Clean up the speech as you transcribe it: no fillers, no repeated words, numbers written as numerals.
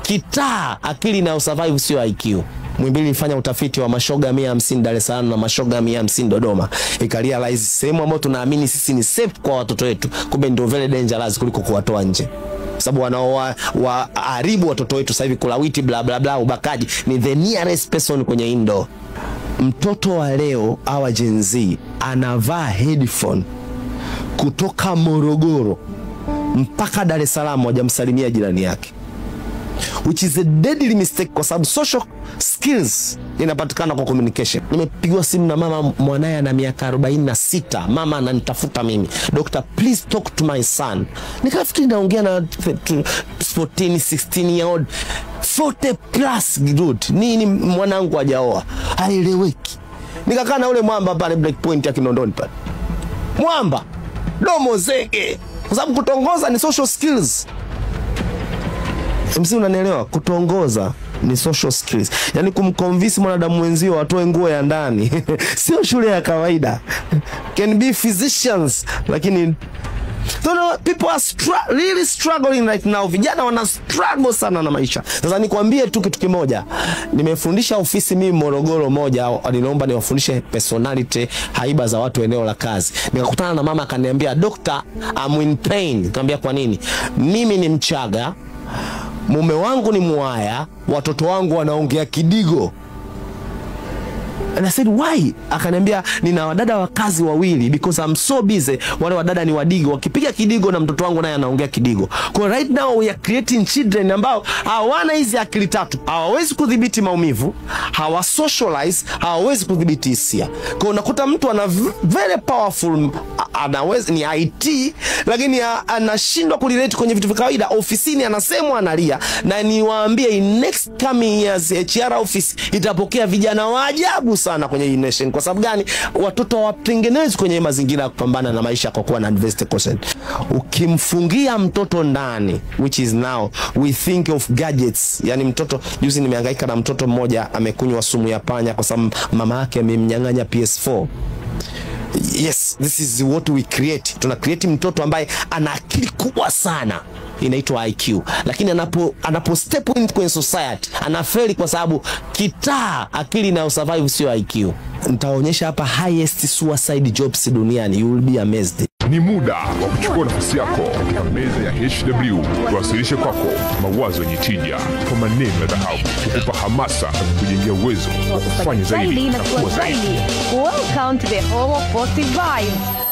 Kitaa akili na survive sio IQ. Muhimbili ilifanya utafiti wa mashoga 150 Dar es Salaam na mashoga 150 Dodoma. Ikarealize sehemu ambayo tunaamini sisi ni safe kwa watoto wetu, kumbe ndio very dangerous kuliko kuwatoa nje. Sababu wanaoharibu watoto wetu sasa hivi kulawiti bla bla bla ubakaji ni the nearest person kwenye indo. Mtoto wa leo awa Gen Z anavaa headphone kutoka Morogoro mpaka Dar es Salaam hajamsalimia jirani yake, which is a deadly mistake kwa sababu social skills inapatikana kwa communication. Nimepigwa simu na mama mwanae na miaka 46, mama ananitafuta mimi, "Doctor, please talk to my son." Nikafikiri naongea na 14 16 year old 40 plus dude, nini mwanangu hajaoa, haeleweki. Nikakaa na ule mwamba pale Black Point ya Kinondoni pale, mwamba domo zege, kwa sababu kutongoza ni social skills. MC, unanielewa? Kutongoza ni social skills. Yani kumconvince mwanadamu wenzio atoe nguo ya ndani sio shule ya kawaida. Can be physicians, lakini people are really struggling right now. Vijana wana struggle sana na maisha. Sasa nikwambie tu kitu kimoja. Nimefundisha ofisi mimi Morogoro moja, niliomba niwafundishe personality, haiba za watu eneo la kazi. Nikakutana na mama akaniambia, "Doctor, I'm in pain." Nikamwambia, "Kwa nini?" "Mimi ni Mchaga, mume wangu ni Mwaya, watoto wangu wanaongea Kidigo." And I said, "Why?" Akaniambia, "Nina wadada wa kazi wawili, because I'm so busy. Wale wadada ni Wadigo, wakipiga Kidigo na mtoto wangu naye anaongea Kidigo. Kwa right now we are creating children ambao hawana hizi akili tatu. Hawawezi kudhibiti maumivu, hawa socialize, hawawezi kudhibiti hisia. Kwa unakuta mtu ana very powerful, anaweza ni IT, lakini anashindwa kurelate kwenye vitu vya kawaida. Ofisini anasemwa analia. Na niwaambie, in next coming years HR office itapokea vijana wa ajabu sana kwenye hii nation. Kwa sababu gani? Watoto watengenezwe kwenye mazingira ya kupambana na maisha kwa kuwa na invested quotient. Ukimfungia mtoto ndani, which is now we think of gadgets. Yani mtoto, juzi nimehangaika na mtoto mmoja amekunywa sumu ya panya kwa sababu mama yake amemnyang'anya PS4. Yes, this is what we create. Tuna create mtoto ambaye ana akili kubwa sana, inaitwa IQ, lakini anapo step in kwenye society anafeli kwa sababu kitaa akili na survive sio IQ. Nitaonyesha hapa highest suicide jobs duniani, you will be amazed. Ni muda wa kuchukua nafasi yako katika meza ya HW, tuwasilishe kwako mawazo yenye tija kwa maneno ya dhahabu, kukupa hamasa na kukujengea uwezo wa kufanya zaidi na kuwa zaidi. Welcome to the home of positive vibes.